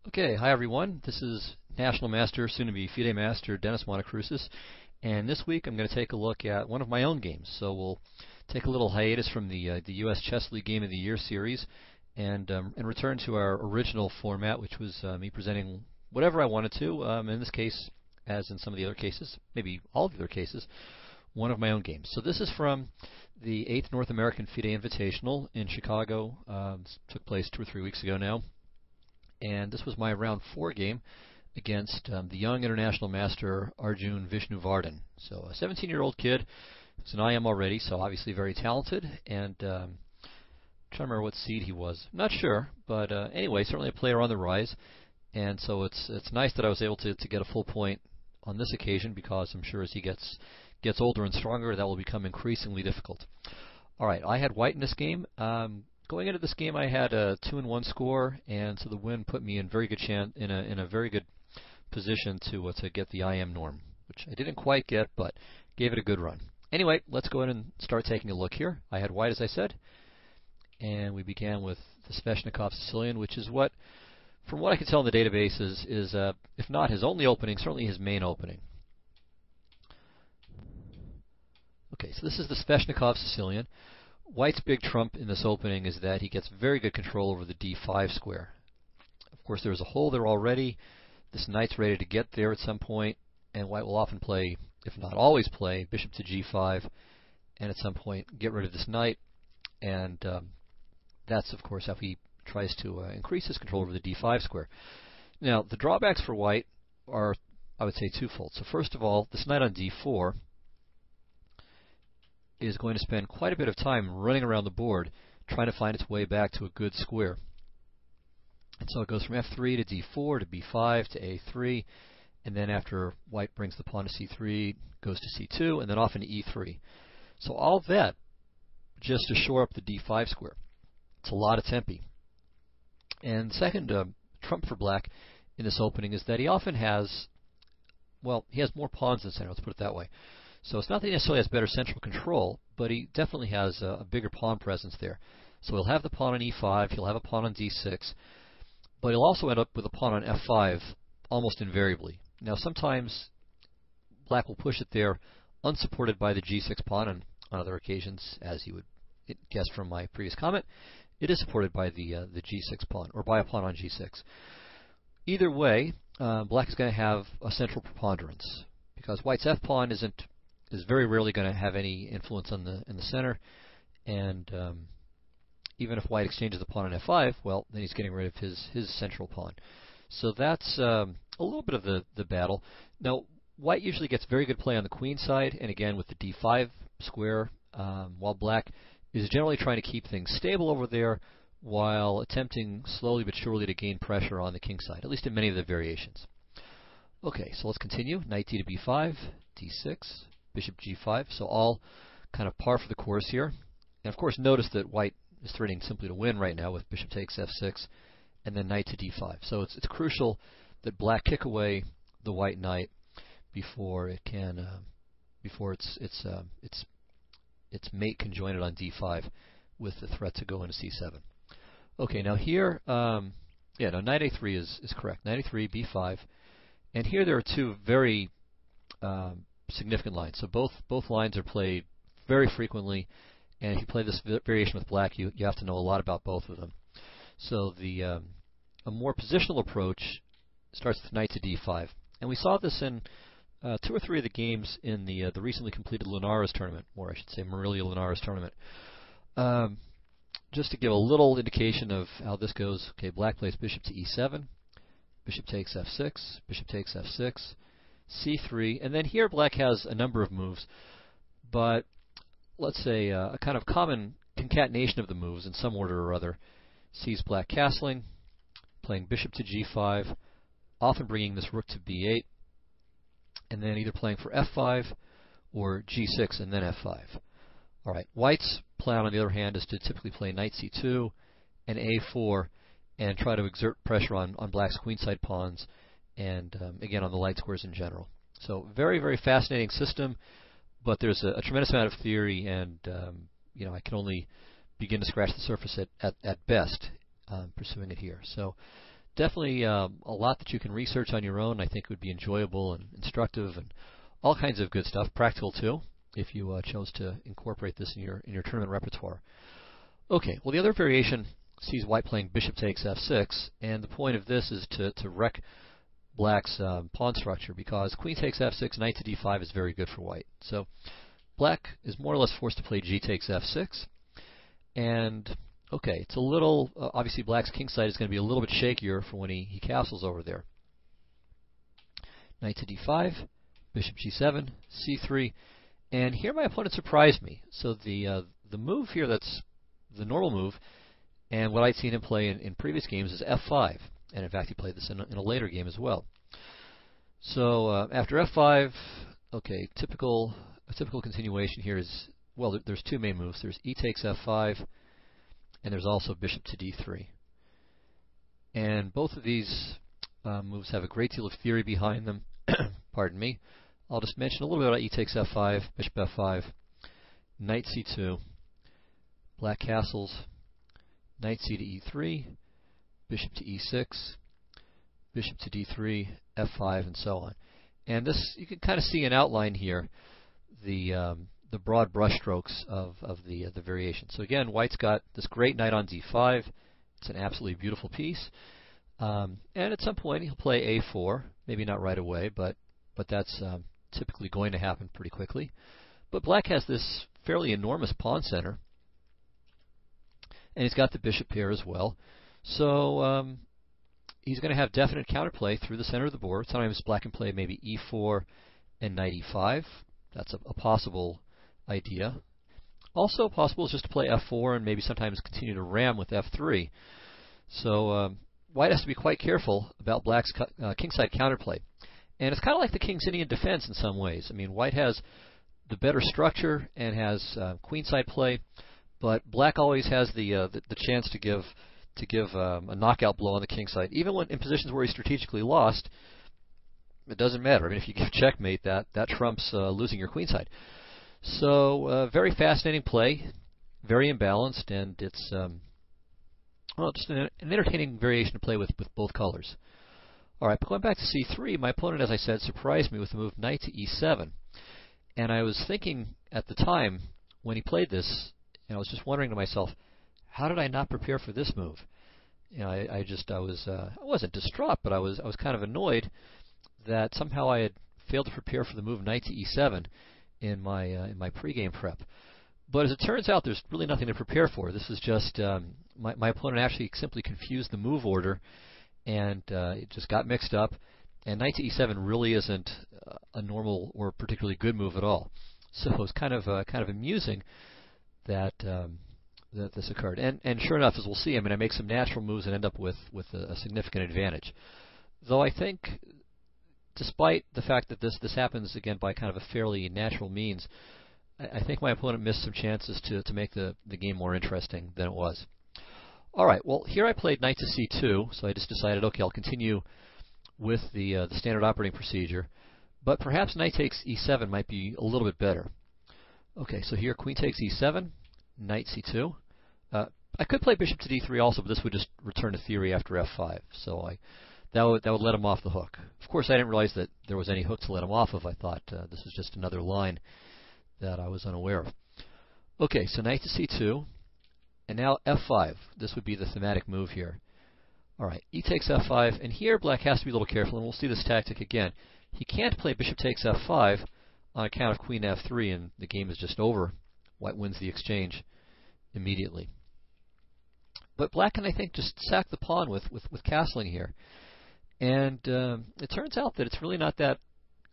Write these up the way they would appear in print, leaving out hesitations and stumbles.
Okay, hi everyone. This is National Master, soon to be FIDE Master, Dennis Monokroussos, and this week I'm going to take a look at one of my own games. So we'll take a little hiatus from the U.S. Chess League Game of the Year series and return to our original format, which was me presenting whatever I wanted to. In this case, as in some of the other cases, maybe all of the other cases, one of my own games. So this is from the 8th North American FIDE Invitational in Chicago. This took place 2 or 3 weeks ago now. And this was my round 4 game against the young international master Monokroussos-Vishnuvardhan. So a 17-year-old kid who's an IM already, so obviously very talented. And I'm trying to remember what seed he was. I'm not sure, but anyway, certainly a player on the rise. And so it's nice that I was able to get a full point on this occasion, because I'm sure as he gets older and stronger, that will become increasingly difficult. All right, I had white in this game. Going into this game, I had a 2-1 score, and so the win put me in very good in a very good position to get the IM norm, which I didn't quite get, but gave it a good run. Anyway, let's go ahead and start taking a look here. I had white, as I said, and we began with the Sveshnikov-Sicilian, which is what, from what I can tell in the database, is if not his only opening, certainly his main opening. Okay, so this is the Sveshnikov-Sicilian. White's big trump in this opening is that he gets very good control over the d5 square. Of course, there's a hole there already. This knight's ready to get there at some point, and white will often play, if not always play, bishop to g5, and at some point get rid of this knight. And that's, of course, how he tries to increase his control over the d5 square. Now, the drawbacks for white are, I would say, twofold. So first of all, this knight on d4 is going to spend quite a bit of time running around the board trying to find its way back to a good square. And so it goes from f3 to d4 to b5 to a3, and then after white brings the pawn to c3, goes to c2, and then off into e3. So all of that just to shore up the d5 square. It's a lot of tempi. And second trump for black in this opening is that he often has, well, he has more pawns in the center, let's put it that way. So it's not that he necessarily has better central control, but he definitely has a bigger pawn presence there. So he'll have the pawn on e5, he'll have a pawn on d6, but he'll also end up with a pawn on f5 almost invariably. Now sometimes black will push it there unsupported by the g6 pawn, and on other occasions, as you would guess from my previous comment, it is supported by the g6 pawn, or by a pawn on g6. Either way, black is going to have a central preponderance, because white's f-pawn is very rarely going to have any influence in the center, and even if white exchanges the pawn on f5, well, then he's getting rid of his central pawn. So that's a little bit of the battle. Now, white usually gets very good play on the queen side, and again with the d5 square, while black is generally trying to keep things stable over there, while attempting slowly but surely to gain pressure on the king side, at least in many of the variations. Okay, so let's continue. Knight d to b5, d6, bishop g5, so all kind of par for the course here. And of course, notice that white is threatening simply to win right now with bishop takes f6, and then knight to d5. So it's crucial that black kick away the white knight before it can, before its mate can join it on d5 with the threat to go into c7. Okay, now here, now knight a3 is correct. Knight a3, b5. And here there are two very significant lines. So both lines are played very frequently, and if you play this variation with black, you have to know a lot about both of them. So a more positional approach starts with knight to d5, and we saw this in 2 or 3 of the games in the recently completed Linares tournament, or I should say Marilia Linares tournament. Just to give a little indication of how this goes. Okay, black plays bishop to e7. Bishop takes f6, bishop takes f6, c3, and then here black has a number of moves, but let's say a kind of common concatenation of the moves in some order or other sees black castling, playing bishop to g5, often bringing this rook to b8, and then either playing for f5 or g6 and then f5. All right, white's plan, on the other hand, is to typically play knight c2 and a4, and try to exert pressure on black's queenside pawns, and again on the light squares in general. So very, very fascinating system, but there's a tremendous amount of theory, and I can only begin to scratch the surface at best pursuing it here. So definitely a lot that you can research on your own. I think it would be enjoyable and instructive and all kinds of good stuff, practical too, if you chose to incorporate this in your tournament repertoire. Okay, well the other variation sees white playing bishop takes f6, and the point of this is to wreck black's pawn structure, because queen takes f6, knight to d5 is very good for white. So black is more or less forced to play g takes f6, and okay, it's a little, obviously black's king side is going to be a little bit shakier for when he castles over there. Knight to d5, bishop g7, c3, and here my opponent surprised me. So the move here that's the normal move, and what I'd seen him play in previous games, is f5. And in fact, he played this in a later game as well. So after f5, okay, a typical continuation here is, well, there's two main moves. There's e takes f5, and there's also bishop to d3. And both of these moves have a great deal of theory behind them. Pardon me. I'll just mention a little bit about e takes f5, bishop f5, knight c2, black castles, knight c to e3, bishop to e6, bishop to d3, f5, and so on. And this, you can kind of see an outline here, the broad brushstrokes of the variation. So again, white's got this great knight on d5. It's an absolutely beautiful piece. And at some point he'll play a4, maybe not right away, but that's typically going to happen pretty quickly. But black has this fairly enormous pawn center, and he's got the bishop here as well. So he's going to have definite counterplay through the center of the board. Sometimes black can play maybe e4 and knight e5. That's a possible idea. Also possible is just to play f4 and maybe sometimes continue to ram with f3. So white has to be quite careful about black's kingside counterplay. And it's kind of like the King's Indian defense in some ways. I mean, white has the better structure and has queenside play, but black always has the chance to give a knockout blow on the king side. Even when in positions where he's strategically lost, it doesn't matter. I mean, if you give checkmate, that trumps losing your queen side. So very fascinating play, very imbalanced, and it's well, just an entertaining variation to play with both colors. All right, but going back to c3, my opponent, as I said, surprised me with the move knight to e7. And I was thinking at the time when he played this, and I was just wondering to myself, how did I not prepare for this move? You know, I wasn't distraught, but I was kind of annoyed that somehow I had failed to prepare for the move knight to e7 in my pregame prep. But as it turns out, there's really nothing to prepare for. This is just my opponent actually simply confused the move order, and it just got mixed up. And knight to e7 really isn't a normal or particularly good move at all. So it was kind of amusing that that this occurred. And sure enough, as we'll see, I mean, I make some natural moves and end up with a significant advantage. Though I think, despite the fact that this happens again by kind of a fairly natural means, I think my opponent missed some chances to make the game more interesting than it was. All right, well, here I played knight to c2, so I just decided, okay, I'll continue with the standard operating procedure, but perhaps knight takes e7 might be a little bit better. Okay, so here queen takes e7, knight c2. I could play bishop to d3 also, but this would just return to theory after f5, so that would let him off the hook. Of course, I didn't realize that there was any hook to let him off of. I thought this was just another line that I was unaware of. Okay, so knight to c2, and now f5. This would be the thematic move here. All right, e takes f5, and here black has to be a little careful, and we'll see this tactic again. He can't play bishop takes f5 on account of queen f3, and the game is just over. White wins the exchange immediately. But black can, I think, just sack the pawn with castling here. And it turns out that it's really not that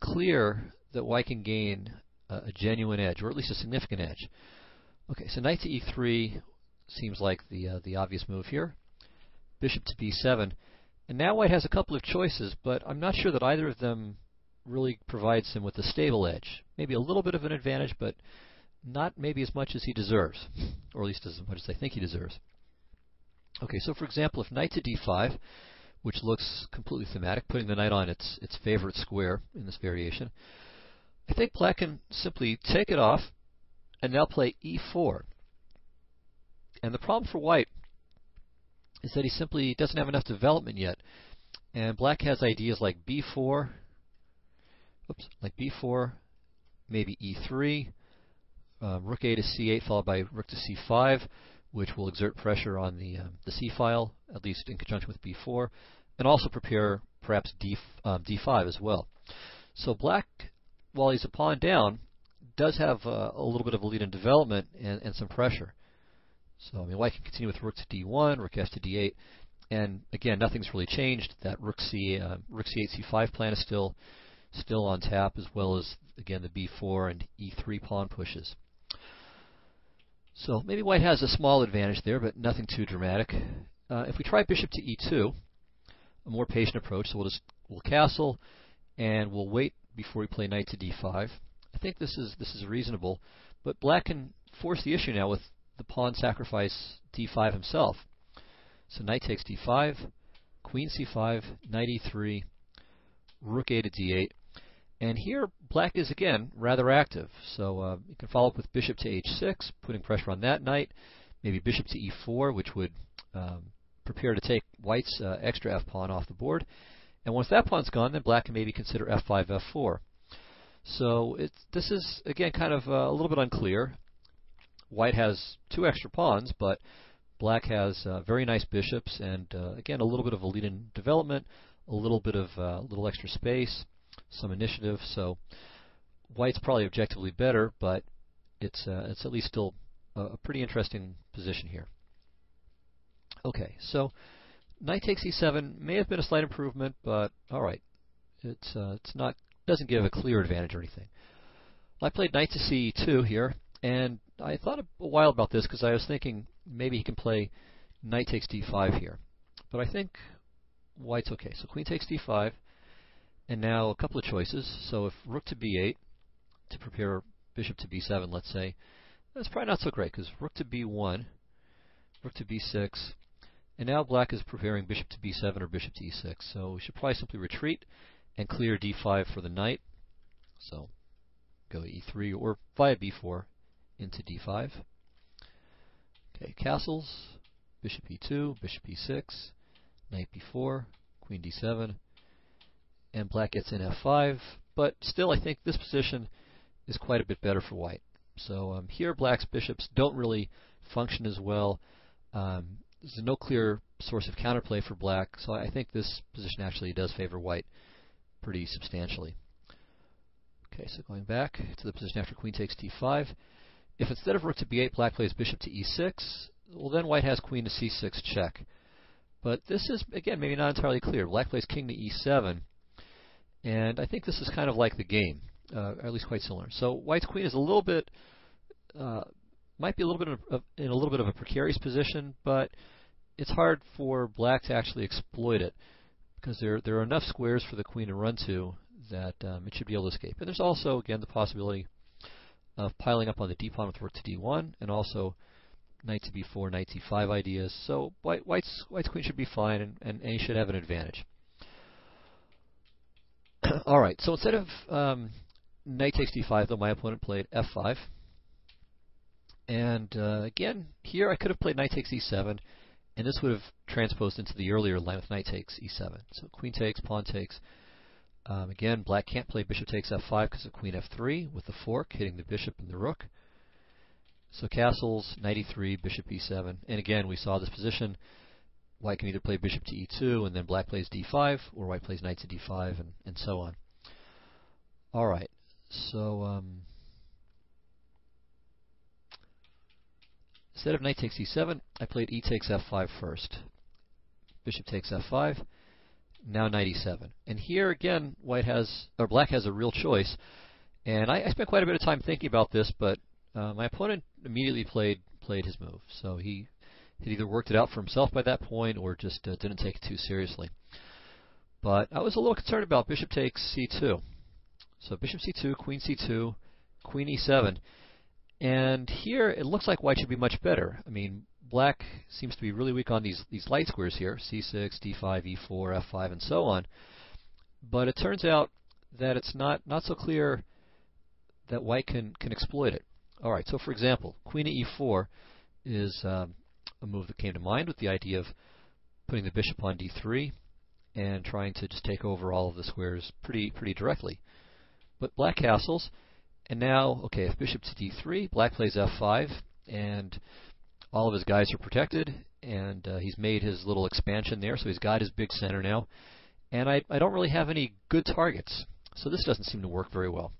clear that white can gain a genuine edge, or at least a significant edge. Okay, so knight to e3 seems like the obvious move here. Bishop to b7. And now white has a couple of choices, but I'm not sure that either of them really provides him with a stable edge. Maybe a little bit of an advantage, but not maybe as much as he deserves, or at least as much as I think he deserves. Okay, so for example, if knight to d5, which looks completely thematic, putting the knight on its favorite square in this variation, I think black can simply take it off and now play e4. And the problem for white is that he simply doesn't have enough development yet. And black has ideas like b4, maybe e3, rook a to c8 followed by rook to c5, which will exert pressure on the c-file, at least in conjunction with b4, and also prepare perhaps d5 as well. So black, while he's a pawn down, does have a little bit of a lead in development and some pressure. So I mean, white can continue with rook to d1, rook f to d8, and again, nothing's really changed. That rook c8 c5 plan is still on tap, as well as again the b4 and e3 pawn pushes. So maybe white has a small advantage there, but nothing too dramatic. If we try bishop to e2, a more patient approach, so we'll castle and we'll wait before we play knight to d5. I think this is reasonable, but black can force the issue now with the pawn sacrifice d5 himself. So knight takes d5, queen c5, knight e3, rook a to d8. And here, black is, again, rather active. So you can follow up with bishop to h6, putting pressure on that knight. Maybe bishop to e4, which would prepare to take white's extra f-pawn off the board. And once that pawn's gone, then black can maybe consider f5, f4. So this is, again, kind of a little bit unclear. White has two extra pawns, but black has very nice bishops, and again, a little bit of a lead in development, a little bit of little extra space, some initiative. So white's probably objectively better, but it's at least still a pretty interesting position here. Okay, so knight takes e7 may have been a slight improvement, but all right, it's not, doesn't give a clear advantage or anything. I played knight to c2 here, and I thought a while about this because I was thinking maybe he can play knight takes d5 here, but I think white's okay. So queen takes d5. And now a couple of choices. So if rook to b8 to prepare bishop to b7, let's say, that's probably not so great, because rook to b1, rook to b6, and now black is preparing bishop to b7 or bishop to e6. So we should probably simply retreat and clear d5 for the knight. So go e3 or via b4 into d5. Okay, castles, bishop e2, bishop e6, knight b4, queen d7. And black gets in f5, but still I think this position is quite a bit better for white. So here black's bishops don't really function as well. There's no clear source of counterplay for black, so I think this position actually does favor white pretty substantially. Okay, so going back to the position after queen takes d5, if instead of rook to b8 black plays bishop to e6, well then white has queen to c6 check. But this is, again, maybe not entirely clear. Black plays king to e7, and I think this is kind of like the game, or at least quite similar. So white's queen is a little bit, might be a little bit in a little bit of a precarious position, but it's hard for black to actually exploit it because there are enough squares for the queen to run to that it should be able to escape. And there's also, again, the possibility of piling up on the d-pawn with rook to d1, and also knight to b4, knight to e5 ideas. So white's queen should be fine, and he should have an advantage. All right, so instead of knight takes d5, though, my opponent played f5. And again, here I could have played knight takes e7, and this would have transposed into the earlier line with knight takes e7. So queen takes, pawn takes. Again, black can't play bishop takes f5 because of queen f3 with the fork hitting the bishop and the rook. So castles, knight e3, bishop e7. And again, we saw this position. White can either play bishop to e2, and then black plays d5, or white plays knight to d5, and so on. All right, so instead of knight takes e7, I played e takes f5 first. Bishop takes f5. Now knight e7. And here again, black has a real choice. And I spent quite a bit of time thinking about this, but my opponent immediately played his move. So he had either worked it out for himself by that point, or just didn't take it too seriously. But I was a little concerned about bishop takes c2. So bishop c2, queen c2, queen e7. And here it looks like white should be much better. I mean, black seems to be really weak on these light squares here, c6, d5, e4, f5, and so on. But it turns out that it's not so clear that white can exploit it. All right, so for example, queen to e4 is a move that came to mind with the idea of putting the bishop on d3 and trying to just take over all of the squares pretty directly. But black castles, and now, okay, if bishop to d3, black plays f5, and all of his guys are protected, and he's made his little expansion there, so he's got his big center now. And I don't really have any good targets, so this doesn't seem to work very well.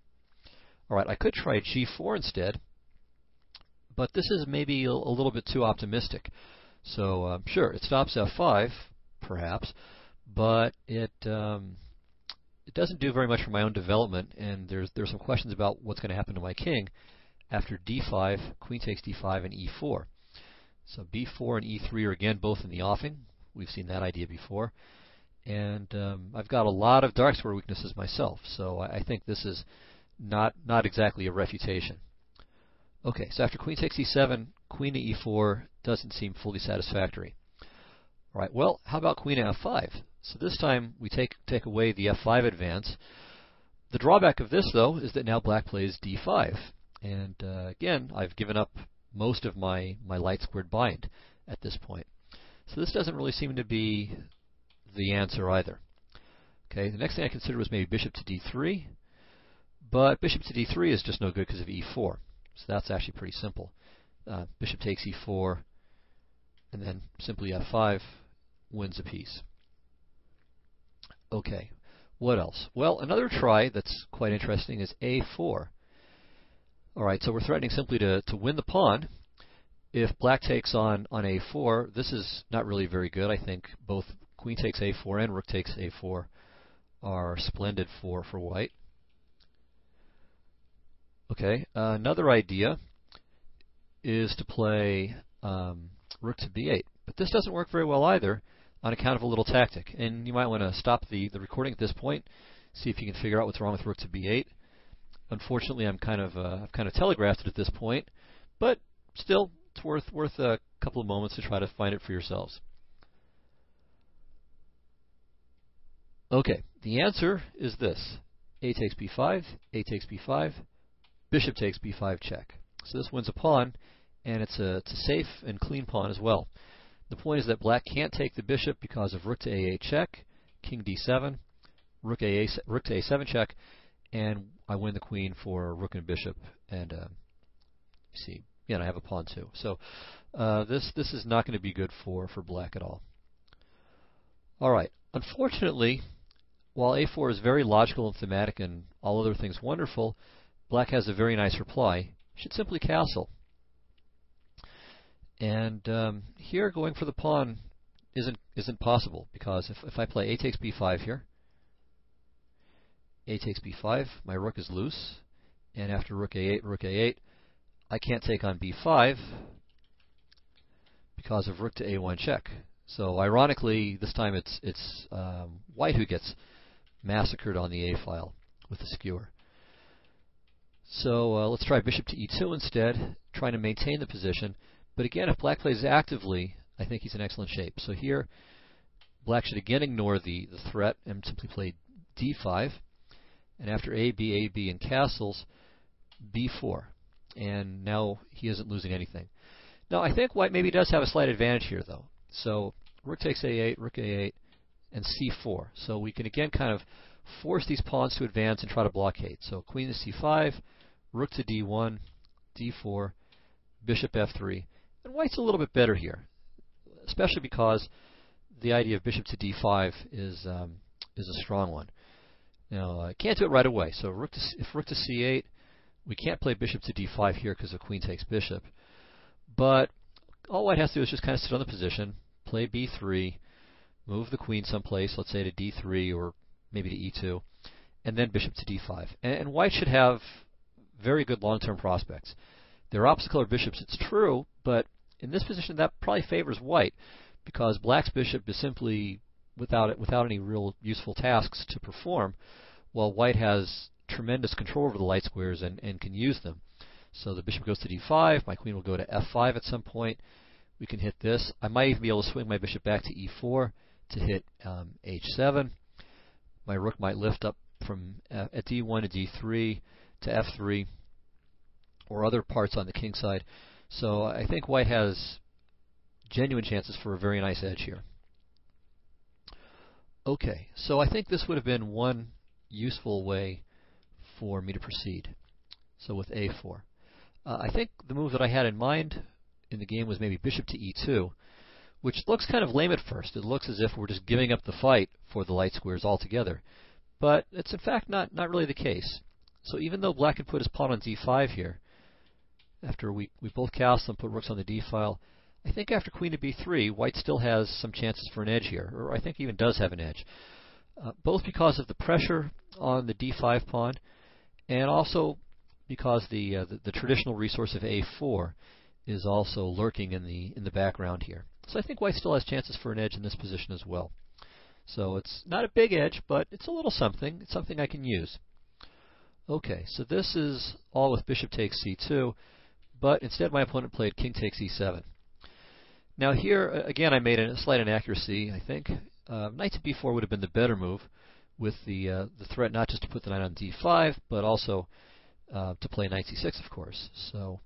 Alright, I could try g4 instead, but this is maybe a little bit too optimistic. So, sure, it stops f5, perhaps, but it doesn't do very much for my own development, and there's some questions about what's going to happen to my king after d5, queen takes d5, and e4. So b4 and e3 are again both in the offing. We've seen that idea before. And I've got a lot of dark square weaknesses myself, so I think this is not exactly a refutation. Okay, so after queen takes e7, queen to e4 doesn't seem fully satisfactory. All right, well, how about queen to f5? So this time we take away the f5 advance. The drawback of this, though, is that now black plays d5. And again, I've given up most of my light squared bind at this point. So this doesn't really seem to be the answer either. Okay, the next thing I considered was maybe bishop to d3, but bishop to d3 is just no good because of e4. So that's actually pretty simple. Bishop takes e4, and then simply f5 wins a piece. Okay, what else? Well, another try that's quite interesting is a4. Alright, so we're threatening simply to win the pawn. If black takes on a4, this is not really very good. I think both queen takes a4 and rook takes a4 are splendid for white. Okay, another idea is to play rook to b8. But this doesn't work very well either on account of a little tactic. And you might want to stop the recording at this point, see if you can figure out what's wrong with rook to b8. Unfortunately, I've kind of telegraphed it at this point, but still, it's worth a couple of moments to try to find it for yourselves. Okay, the answer is this: a takes b5, a takes b5, bishop takes b5 check. So this wins a pawn, and it's a safe and clean pawn as well. The point is that black can't take the bishop because of rook to a8 check, king d7, rook to a7 check, and I win the queen for rook and bishop, and you see, yeah, and I have a pawn too. So this is not going to be good for black at all. All right. Unfortunately, while a4 is very logical and thematic and all other things wonderful, black has a very nice reply. You should simply castle. And here, going for the pawn isn't possible, because if I play a takes b5 here, a takes b5, my rook is loose, and after rook a8, I can't take on b5 because of rook to a1 check. So ironically, this time it's white who gets massacred on the a file with the skewer. So let's try bishop to e2 instead, trying to maintain the position. But again, if black plays actively, I think he's in excellent shape. So here, black should again ignore the threat and simply play d5. And after a, b, and castles, b4. And now he isn't losing anything. Now, I think white maybe does have a slight advantage here, though. So rook takes a8, rook a8, and c4. So we can again kind of force these pawns to advance and try to blockade. So queen to c5, rook to d1, d4, bishop f3. And white's a little bit better here, especially because the idea of bishop to d5 is a strong one. Now, I can't do it right away. So if rook to c8, we can't play bishop to d5 here because of queen takes bishop. But all white has to do is just kind of sit on the position, play b3, move the queen someplace, let's say to d3 or maybe to e2, and then bishop to d5. And white should have very good long-term prospects. They're opposite-colored bishops, it's true, but in this position that probably favors white, because black's bishop is simply without any real useful tasks to perform, while white has tremendous control over the light squares and can use them. So the bishop goes to d5, my queen will go to f5 at some point. We can hit this. I might even be able to swing my bishop back to e4 to hit h7. My rook might lift up from at d1 to d3 to f3 or other parts on the king side. So I think white has genuine chances for a very nice edge here. Okay, so I think this would have been one useful way for me to proceed. So with a4. I think the move that I had in mind in the game was maybe bishop to e2, which looks kind of lame at first. It looks as if we're just giving up the fight for the light squares altogether. But it's in fact not really the case. So even though black can put his pawn on d5 here, after we both castle and put rooks on the d file, I think after queen to b3, white still has some chances for an edge here, or I think even does have an edge. Both because of the pressure on the d5 pawn, and also because the traditional resource of a4 is also lurking in the background here. So I think white still has chances for an edge in this position as well. So it's not a big edge, but it's a little something. It's something I can use. Okay, so this is all with bishop takes c2, but instead my opponent played king takes e7. Now here, again, I made a slight inaccuracy, I think. Knight to b4 would have been the better move, with the threat not just to put the knight on d5, but also to play knight c6, of course. So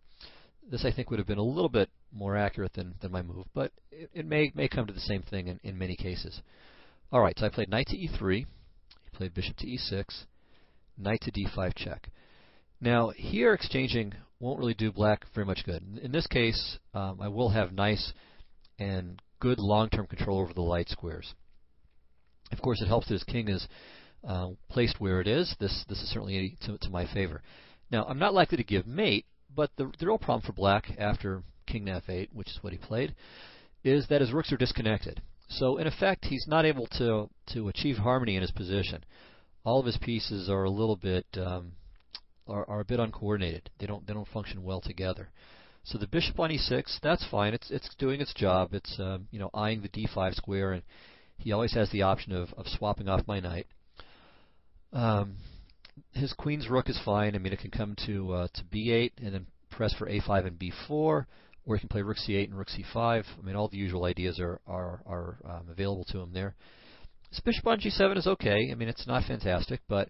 this, I think, would have been a little bit more accurate than my move, but it may come to the same thing in many cases. All right, so I played knight to e3, he played bishop to e6, knight to d5 check. Now here exchanging won't really do black very much good. In this case, I will have nice and good long-term control over the light squares. Of course, it helps that his king is placed where it is. This is certainly to my favor. Now, I'm not likely to give mate, but the real problem for black after king to f8, which is what he played, is that his rooks are disconnected. So in effect, he's not able to achieve harmony in his position. All of his pieces are a little bit are a bit uncoordinated. They don't function well together. So the bishop on e6, that's fine. It's doing its job. It's eyeing the d5 square, and he always has the option of swapping off my knight. His queen's rook is fine. I mean, it can come to b8 and then press for a5 and b4, or he can play rook c8 and rook c5. I mean, all the usual ideas are available to him there. This bishop on g7 is okay. I mean, it's not fantastic, but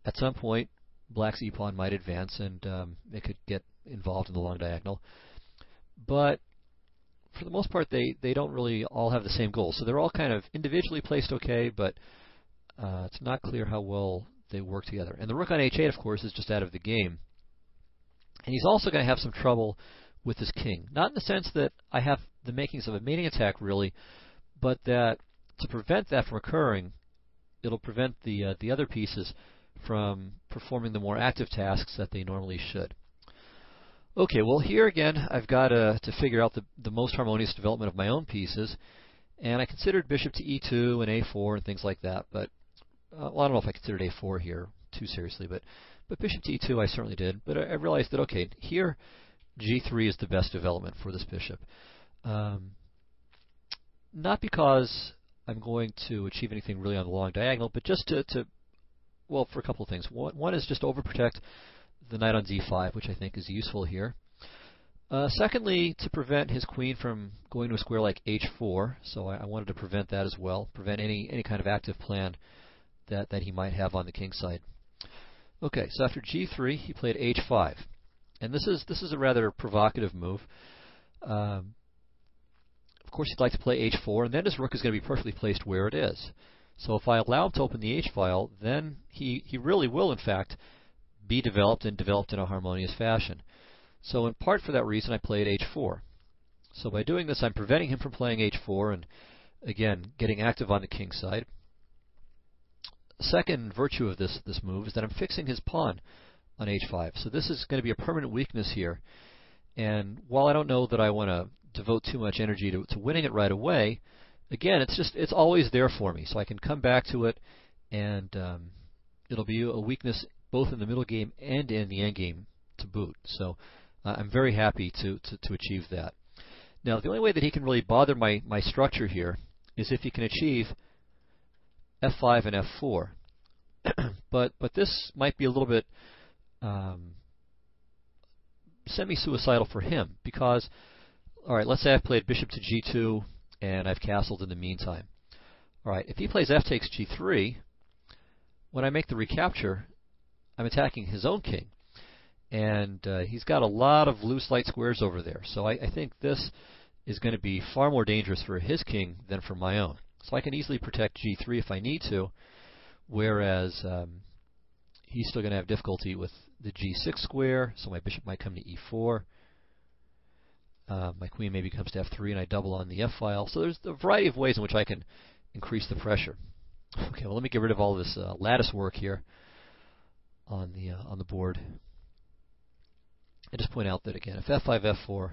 at some point, black's e-pawn might advance, and it could get involved in the long diagonal. But for the most part, they don't really all have the same goal. So they're all kind of individually placed okay, but it's not clear how well they work together. And the rook on h8, of course, is just out of the game. And he's also going to have some trouble with his king. Not in the sense that I have the makings of a mating attack, really, but that to prevent that from occurring, it'll prevent the other pieces from performing the more active tasks that they normally should. Okay, well here again, I've got to figure out the most harmonious development of my own pieces, and I considered bishop to e2 and a4 and things like that, but well, I don't know if I considered a4 here too seriously, but bishop to e2 I certainly did. But I realized that, okay, here g3 is the best development for this bishop. Not because I'm going to achieve anything really on the long diagonal, but just well, for a couple of things. One is just overprotect the knight on d5, which I think is useful here. Secondly, to prevent his queen from going to a square like h4, so I wanted to prevent that as well, prevent any kind of active plan that he might have on the king side. Okay, so after g3, he played h5, and this is a rather provocative move. Of course, he'd like to play h4, and then his rook is going to be perfectly placed where it is. So if I allow him to open the h-file, then he really will, in fact, be developed and developed in a harmonious fashion. So in part for that reason, I played h4. So by doing this, I'm preventing him from playing h4 and, again, getting active on the king side. The second virtue of this move is that I'm fixing his pawn on h5. So this is going to be a permanent weakness here. And while I don't know that I want to devote too much energy to winning it right away, again, it's always there for me. So I can come back to it, and it'll be a weakness both in the middle game and in the end game to boot. So I'm very happy to achieve that. Now, the only way that he can really bother my structure here is if he can achieve f5 and f4. but this might be a little bit semi-suicidal for him, because, all right, let's say I've played bishop to g2 and I've castled in the meantime. All right, if he plays f takes g3, when I make the recapture, I'm attacking his own king. And he's got a lot of loose light squares over there. So I think this is going to be far more dangerous for his king than for my own. So I can easily protect g3 if I need to, whereas he's still going to have difficulty with the g6 square, so my bishop might come to e4. My queen maybe comes to f3, and I double on the f-file. So there's a variety of ways in which I can increase the pressure. Okay, well, let me get rid of all this lattice work here on the board, and just point out that again, if f5, f4,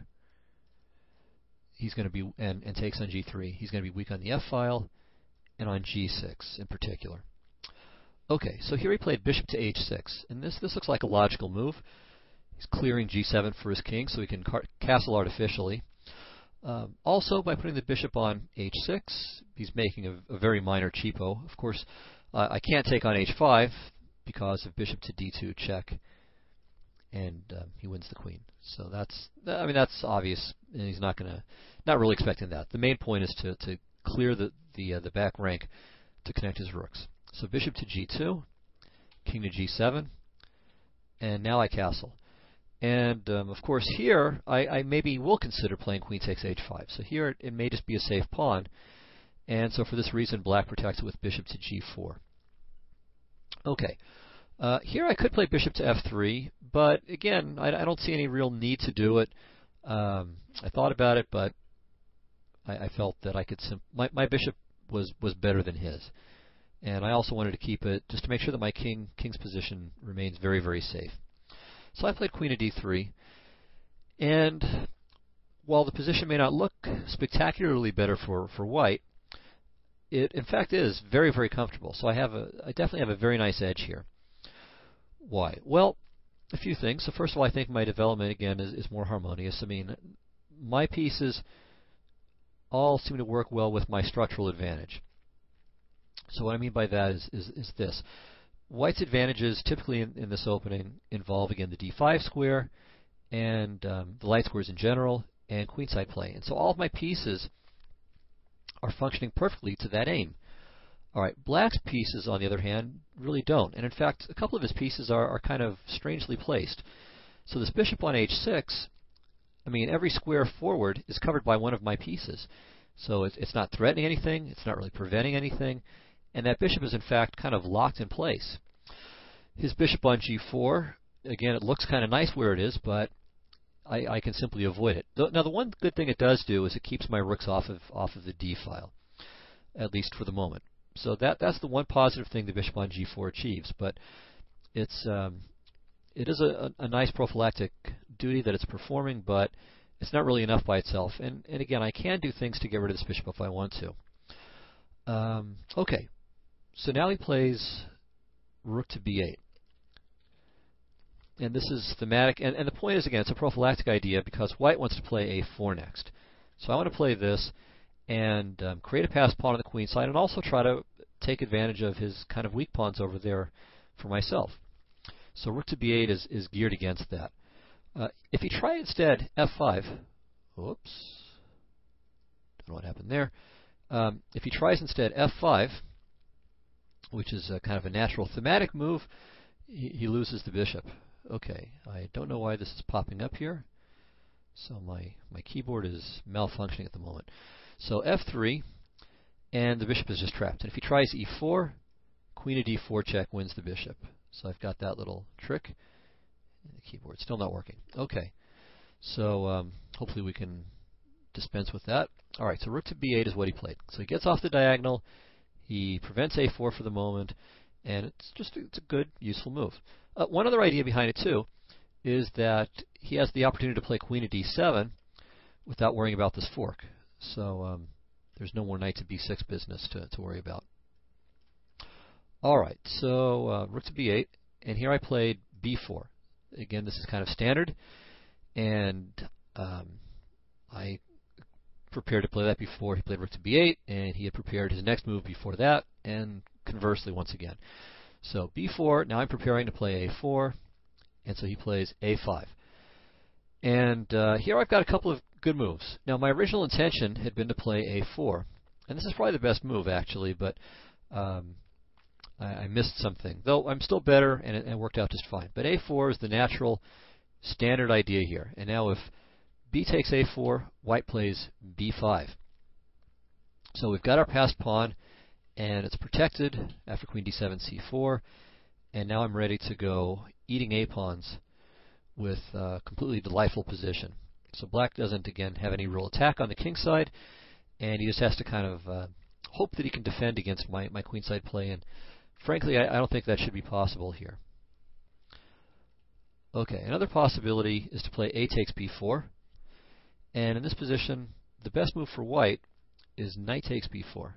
he's going to be and takes on g3, he's going to be weak on the f-file and on g6 in particular. Okay, so here he played bishop to h6, and this looks like a logical move. He's clearing g7 for his king, so he can castle artificially. Also, by putting the bishop on h6, he's making a very minor cheapo. Of course, I can't take on h5 because of bishop to d2 check, and he wins the queen. So that's obvious, and he's not really expecting that. The main point is to clear the back rank to connect his rooks. So bishop to g2, king to g7, and now I castle. And of course here I maybe will consider playing queen takes h5. So here it may just be a safe pawn, and so for this reason black protects it with bishop to g4. Okay, here I could play bishop to f3, but again I don't see any real need to do it. I thought about it, but I felt that I could my bishop was better than his, and I also wanted to keep it just to make sure that my king's position remains very, very safe. So I played queen to d3, and while the position may not look spectacularly better for white, it in fact is very, very comfortable. So I definitely have a very nice edge here. Why? Well, a few things. So first of all, I think my development again is more harmonious. I mean, my pieces all seem to work well with my structural advantage. So what I mean by that is this. White's advantages typically in this opening involve, again, the d5 square and the light squares in general and queenside play. And so all of my pieces are functioning perfectly to that aim. All right, black's pieces, on the other hand, really don't. And in fact, a couple of his pieces are kind of strangely placed. So this bishop on h6, I mean, every square forward is covered by one of my pieces. So it's not threatening anything, it's not really preventing anything, and that bishop is in fact kind of locked in place. His bishop on g4, again, it looks kind of nice where it is, but I can simply avoid it. Now the one good thing it does do is it keeps my rooks off of the d file, at least for the moment. So that's the one positive thing the bishop on g4 achieves, but it is a nice prophylactic duty that it's performing, but it's not really enough by itself. And again, I can do things to get rid of this bishop if I want to. Okay, so now he plays rook to b8. And this is thematic, and the point is, again, it's a prophylactic idea because white wants to play a4 next. So I want to play this and create a passed pawn on the queen side and also try to take advantage of his kind of weak pawns over there for myself. So rook to b8 is geared against that. If he tries instead f5, whoops, don't know what happened there. If he tries instead f5, which is kind of a natural thematic move, he loses the bishop. Okay, I don't know why this is popping up here. So my keyboard is malfunctioning at the moment. So f3, and the bishop is just trapped. And if he tries e4, queen to d4 check wins the bishop. So I've got that little trick. The keyboard's still not working. Okay, so hopefully we can dispense with that. All right, so rook to b8 is what he played. So he gets off the diagonal, he prevents a4 for the moment, and it's a good, useful move. One other idea behind it too is that he has the opportunity to play queen to d7 without worrying about this fork. So there's no more knight to b6 business to worry about. All right, so rook to b8, and here I played b4. Again, this is kind of standard, and I prepared to play that before he played rook to b8, and he had prepared his next move before that, and conversely once again. So b4, now I'm preparing to play a4, and so he plays a5. And here I've got a couple of good moves. Now my original intention had been to play a4, and this is probably the best move actually, but I missed something. Though I'm still better, and it worked out just fine. But a4 is the natural, standard idea here. And now if b takes a4, white plays b5. So we've got our passed pawn, and it's protected after queen d7, c4, and now I'm ready to go eating a-pawns with a completely delightful position. So black doesn't, again, have any real attack on the king side, and he just has to kind of hope that he can defend against my queenside play, and frankly, I don't think that should be possible here. Okay, another possibility is to play a takes b4, and in this position, the best move for white is knight takes b4,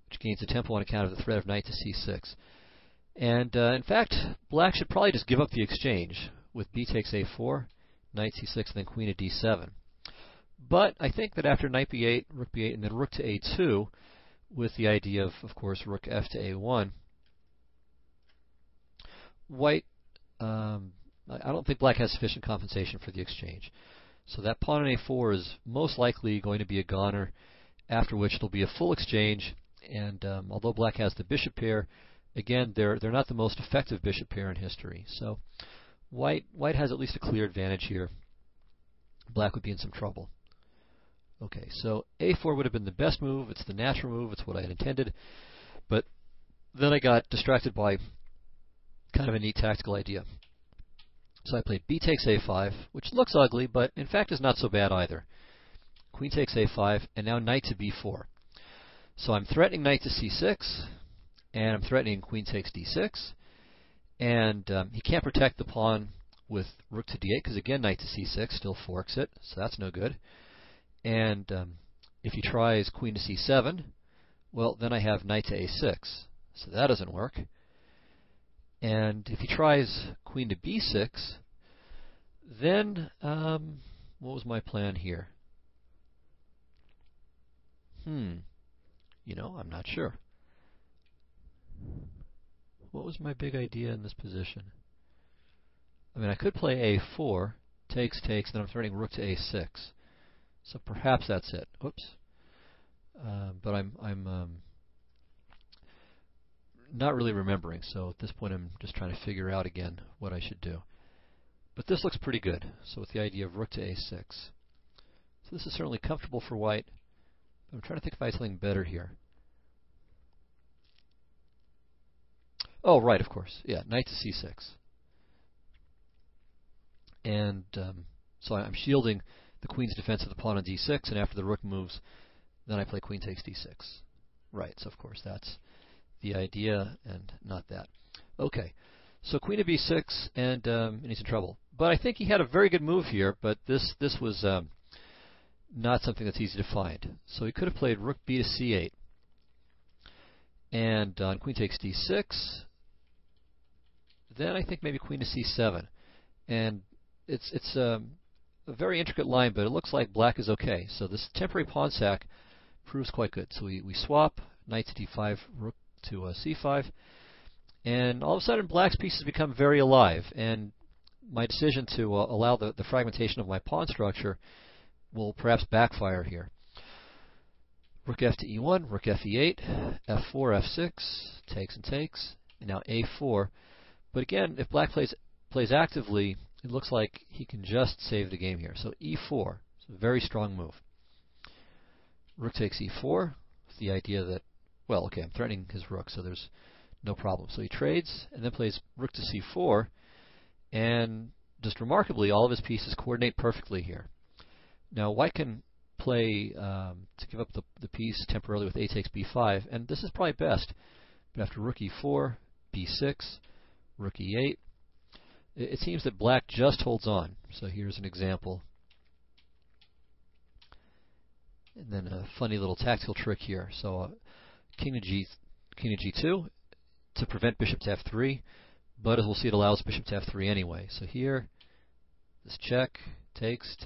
which gains a tempo on account of the threat of knight to c6. And in fact, black should probably just give up the exchange with b takes a4, knight c6, and then queen to d7. But I think that after knight b8, and then rook to a2, with the idea of course, rook f to a1, white, I don't think black has sufficient compensation for the exchange. So that pawn on a4 is most likely going to be a goner, after which there'll be a full exchange, and although black has the bishop pair, again, they're not the most effective bishop pair in history. So white has at least a clear advantage here. Black would be in some trouble. Okay, so a4 would have been the best move. It's the natural move. It's what I had intended. But then I got distracted by kind of a neat tactical idea. So I played b takes a5, which looks ugly, but in fact is not so bad either. Queen takes a5, and now knight to b4. So I'm threatening knight to c6, and I'm threatening queen takes d6, and he can't protect the pawn with rook to d8, because again, knight to c6 still forks it, so that's no good. And if he tries queen to c7, well, then I have knight to a6, so that doesn't work. And if he tries queen to b6, then what was my plan here? You know, I'm not sure. What was my big idea in this position? I mean, I could play a4, takes, then I'm threatening rook to a6. So perhaps that's it. Oops. But I'm not really remembering, so at this point I'm just trying to figure out again what I should do. But this looks pretty good, so with the idea of rook to a6. So this is certainly comfortable for white, but I'm trying to think if I had something better here. Oh, right, of course. Yeah, knight to c6. And so I'm shielding the queen's defense of the pawn on d6, and after the rook moves, then I play queen takes d6. Right, so of course that's the idea, and not that. Okay, so queen to b6, and he's in trouble. But I think he had a very good move here, but this was not something that's easy to find. So he could have played rook b to c8, and on queen takes d6, then I think maybe queen to c7. And it's a very intricate line, but it looks like black is okay. So this temporary pawn sack proves quite good. So we swap, knight to d5, rook to c5, and all of a sudden black's pieces become very alive, and my decision to allow the fragmentation of my pawn structure will perhaps backfire here. Rook f to e1, rook f e8, f4, f6, takes and takes, and now a4. But again, if black plays actively, it looks like he can just save the game here. So e4, it's a very strong move. Rook takes e4, with the idea that, well, okay, I'm threatening his rook, so there's no problem. So he trades, and then plays rook to c4, and just remarkably, all of his pieces coordinate perfectly here. Now, white can play to give up the piece temporarily with a takes b5, and this is probably best. But after rook e4, b6, rook e8, it seems that black just holds on. So here's an example. And then a funny little tactical trick here. So king to g2 to prevent bishop to f3, but as we'll see, it allows bishop to f3 anyway. So here, this check, takes,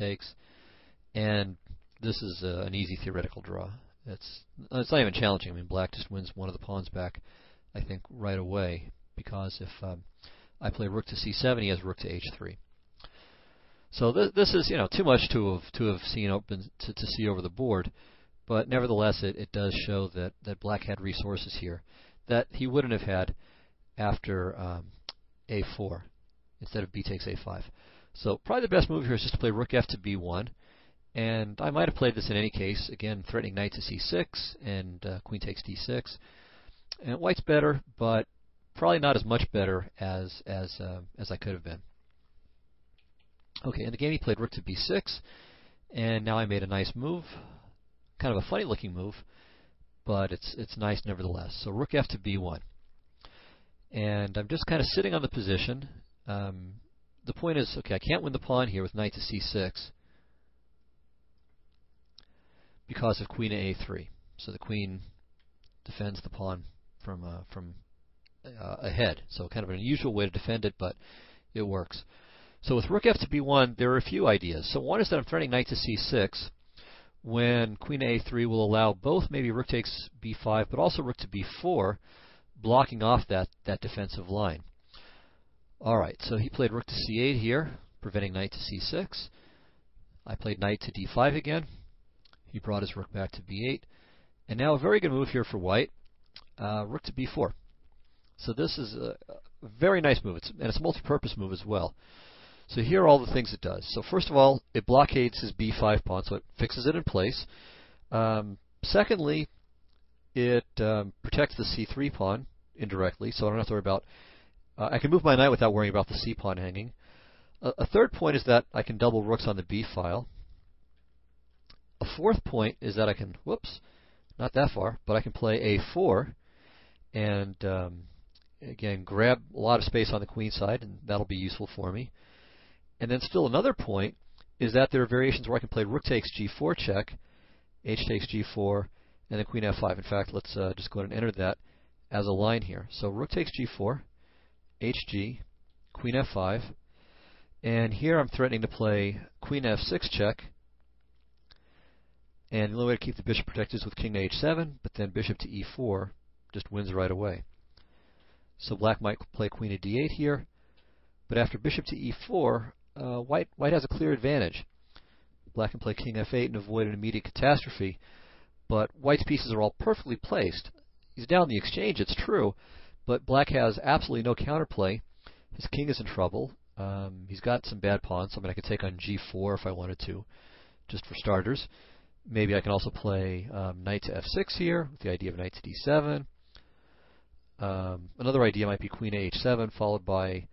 and this is an easy theoretical draw. It's not even challenging. I mean, black just wins one of the pawns back, I think, right away, because if I play rook to c7, he has rook to h3. So this is, too much to have seen open to see over the board, but nevertheless, it does show that black had resources here that he wouldn't have had after a4 instead of b takes a5. So probably the best move here is just to play rook f to b1, And I might have played this in any case, again threatening knight to c6 and queen takes d6. And white's better, but probably not as much better as I could have been. Okay, in the game he played rook to b6, and now I made a nice move. Kind of a funny looking move, but it's nice nevertheless. So rook f to b1. And I'm just kind of sitting on the position. The point is, okay, I can't win the pawn here with knight to c6 because of queen to a3. So the queen defends the pawn from ahead. So kind of an unusual way to defend it, but it works. So with rook f to b1, there are a few ideas. So one is that I'm threatening knight to c6 when queen to a3 will allow both maybe rook takes b5, but also rook to b4, blocking off that defensive line. All right, so he played rook to c8 here, preventing knight to c6. I played knight to d5 again. He brought his rook back to b8. And now a very good move here for white, rook to b4. So this is a very nice move, and it's a multi-purpose move as well. So here are all the things it does. So first of all, it blockades his b5 pawn, so it fixes it in place. Secondly, it protects the c3 pawn indirectly, so I don't have to worry about... I can move my knight without worrying about the c pawn hanging. A third point is that I can double rooks on the b file. A fourth point is that I can, whoops, not that far, but I can play a4 and, again, grab a lot of space on the queen side, and that'll be useful for me. And then still another point is that there are variations where I can play rook takes g4 check, h takes g4, and then queen f5. In fact, let's just go ahead and enter that as a line here. So rook takes g4, hg, queen f5, and here I'm threatening to play queen f6 check, and the only way to keep the bishop protected is with king to h7, but then bishop to e4 just wins right away. So black might play queen to d8 here, but after bishop to e4, white has a clear advantage. Black can play king f8 and avoid an immediate catastrophe, but white's pieces are all perfectly placed. He's down the exchange, it's true, but black has absolutely no counterplay. His king is in trouble. He's got some bad pawns, so I mean I could take on g4 if I wanted to, just for starters. Maybe I can also play knight to f6 here, with the idea of knight to d7. Another idea might be queen to h7, followed by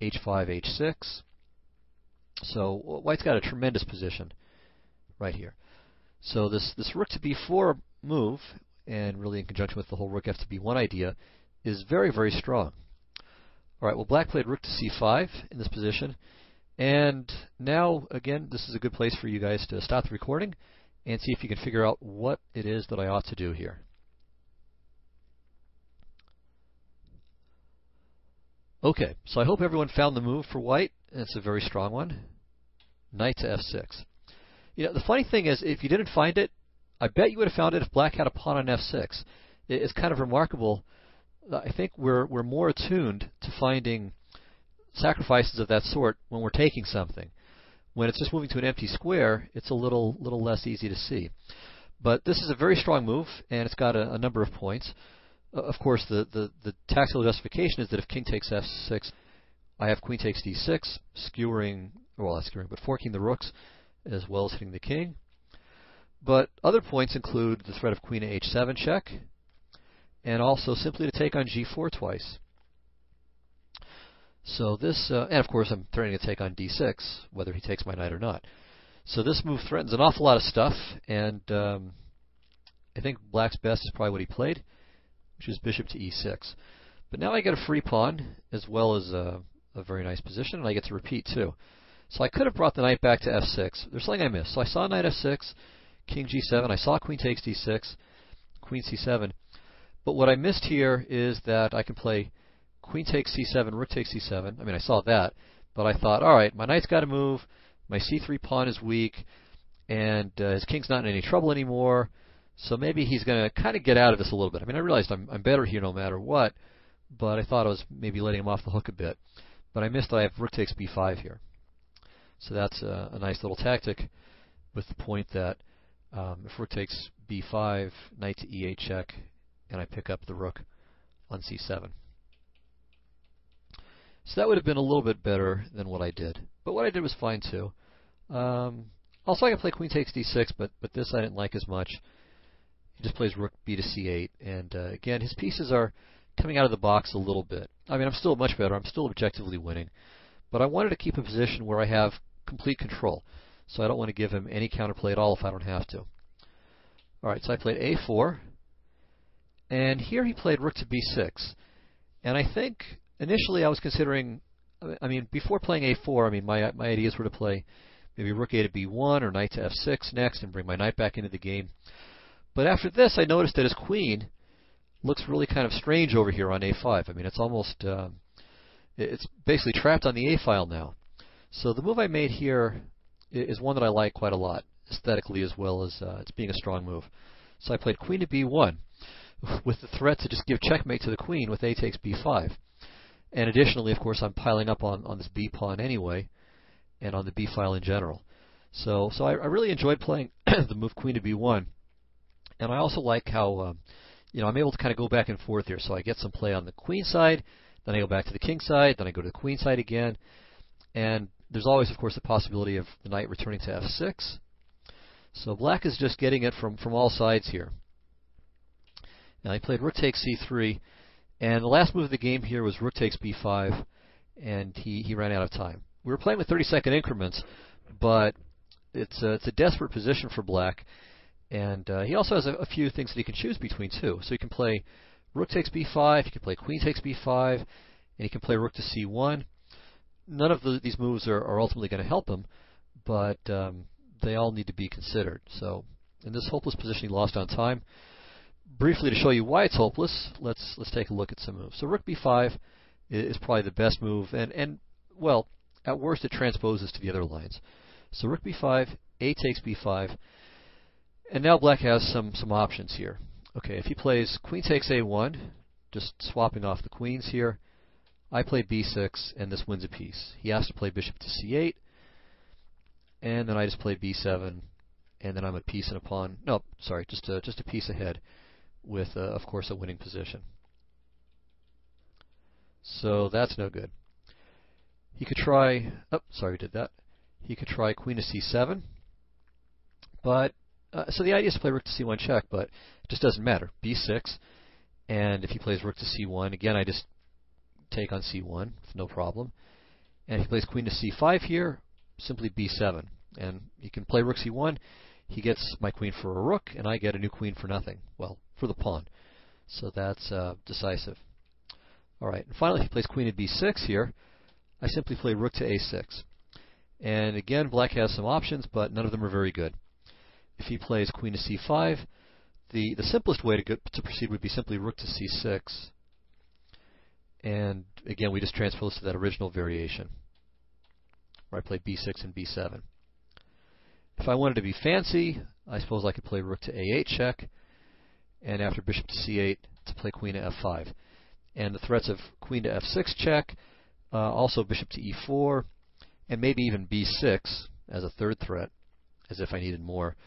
h5, h6. So white's got a tremendous position right here. So this rook to b4 move, and really in conjunction with the whole rook f to b1 idea, is very, very strong. All right, well, black played rook to c5 in this position. And now, again, this is a good place for you guys to stop the recording and see if you can figure out what it is that I ought to do here. Okay, so I hope everyone found the move for white. It's a very strong one. Knight to f6. You know, the funny thing is, if you didn't find it, I bet you would have found it if black had a pawn on f6. It's kind of remarkable. I think we're more attuned to finding sacrifices of that sort when we're taking something. When it's just moving to an empty square, it's a little less easy to see. But this is a very strong move, and it's got a number of points. Of course, the tactical justification is that if king takes f6, I have queen takes d6, skewering, well, not skewering, but forking the rooks, as well as hitting the king. But other points include the threat of queen to h7 check, and also simply to take on g4 twice. So this, and of course I'm threatening to take on d6, whether he takes my knight or not. So this move threatens an awful lot of stuff, and I think black's best is probably what he played, which is bishop to e6. But now I get a free pawn, as well as a very nice position, and I get to repeat too. So I could have brought the knight back to f6. There's something I missed. So I saw knight f6, king g7, I saw queen takes d6, queen c7. But what I missed here is that I can play queen takes c7, rook takes c7. I mean, I saw that, but I thought, all right, my knight's got to move, my c3 pawn is weak, and his king's not in any trouble anymore, so maybe he's going to kind of get out of this a little bit. I mean, I realized I'm better here no matter what, but I thought I was maybe letting him off the hook a bit. But I missed that I have rook takes b5 here. So that's a nice little tactic, with the point that if rook takes b5, knight to e8 check, and I pick up the rook on c7. So that would have been a little bit better than what I did. But what I did was fine too. Also, I can play queen takes d6, but this I didn't like as much. He just plays rook b to c8, and again, his pieces are coming out of the box a little bit. I mean, I'm still much better. I'm still objectively winning, but I wanted to keep a position where I have complete control. So I don't want to give him any counterplay at all if I don't have to. All right, so I played a4, and here he played rook to b6. And I think initially I was considering, I mean, before playing a4, I mean, my ideas were to play maybe rook a to b1 or knight to f6 next and bring my knight back into the game. But after this, I noticed that his queen looks really kind of strange over here on a5. I mean, it's almost, it's basically trapped on the a file now. So the move I made here is one that I like quite a lot, aesthetically as well as it's being a strong move. So I played queen to b1 with the threat to just give checkmate to the queen with a takes b5. And additionally, of course, I'm piling up on this b pawn anyway, and on the b file in general. So I really enjoyed playing the move queen to b1. And I also like how, I'm able to kind of go back and forth here. So I get some play on the queen side, then I go back to the king side, then I go to the queen side again. And there's always, of course, the possibility of the knight returning to f6. So black is just getting it from all sides here. Now he played rook takes c3, and the last move of the game here was rook takes b5, and he ran out of time. We were playing with 30-second increments, but it's a desperate position for black. And he also has a few things that he can choose between, too. So he can play rook takes b5, he can play queen takes b5, and he can play rook to c1. None of these moves are ultimately going to help him, but they all need to be considered. So in this hopeless position, he lost on time. Briefly, to show you why it's hopeless, let's take a look at some moves. So rook b5 is probably the best move, and well, at worst, it transposes to the other lines. So rook b5, a takes b5. And now black has some options here. Okay, if he plays queen takes a1, just swapping off the queens here, I play b6, and this wins a piece. He has to play bishop to c8, and then I just play b7, and then I'm a piece and a pawn. No, sorry, just a piece ahead, with of course a winning position. So that's no good. He could try. Oh, sorry, we did that. He could try queen to c7, but. So the idea is to play rook to c1 check, but it just doesn't matter. b6, and if he plays rook to c1, again I just take on c1 with no problem. And if he plays queen to c5 here, simply b7. And he can play rook c1, he gets my queen for a rook, and I get a new queen for nothing. Well, for the pawn. So that's decisive. Alright, and finally if he plays queen to b6 here, I simply play rook to a6. And again, black has some options, but none of them are very good. If he plays queen to c5, the simplest way to proceed would be simply rook to c6. And again, we just transpose to that original variation, where I play b6 and b7. If I wanted to be fancy, I suppose I could play rook to a8 check, and after bishop to c8, to play queen to f5. And the threats of queen to f6 check, also bishop to e4, and maybe even b6 as a third threat, as if I needed more.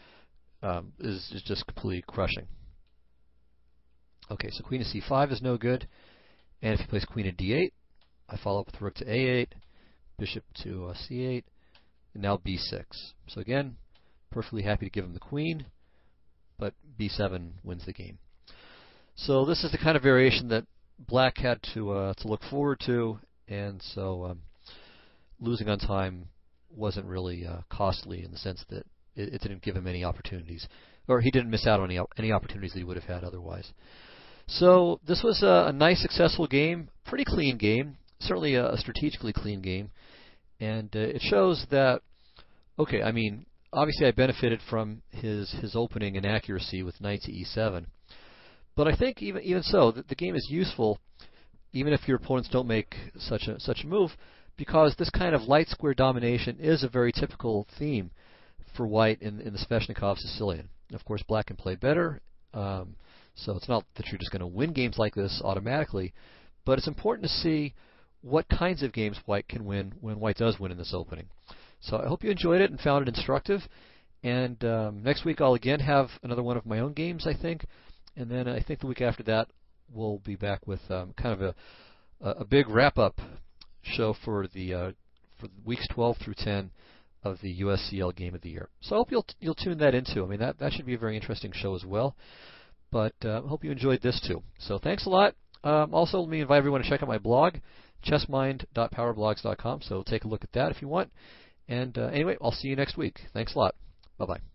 Is just completely crushing. Okay, so queen to c5 is no good. And if he plays queen to d8, I follow up with rook to a8, bishop to c8, and now b6. So again, perfectly happy to give him the queen, but b7 wins the game. So this is the kind of variation that black had to look forward to, and so losing on time wasn't really costly in the sense that it didn't give him any opportunities, or he didn't miss out on any opportunities that he would have had otherwise. So this was a nice, successful game, pretty clean game, certainly a strategically clean game, and it shows that, okay, I mean, obviously I benefited from his opening inaccuracy with knight to e7, but I think even so, the game is useful, even if your opponents don't make such a move, because this kind of light square domination is a very typical theme for white in the Sveshnikov Sicilian. Of course, black can play better, so it's not that you're just going to win games like this automatically, but it's important to see what kinds of games white can win when white does win in this opening. So I hope you enjoyed it and found it instructive, and next week I'll again have another one of my own games, I think, and then I think the week after that we'll be back with kind of a big wrap-up show for the weeks 12 through 10 of the USCL Game of the Year. So I hope you'll tune that into. I mean, that should be a very interesting show as well. But I hope you enjoyed this too. So thanks a lot. Also, let me invite everyone to check out my blog, chessmind.powerblogs.com. So take a look at that if you want. And anyway, I'll see you next week. Thanks a lot. Bye-bye.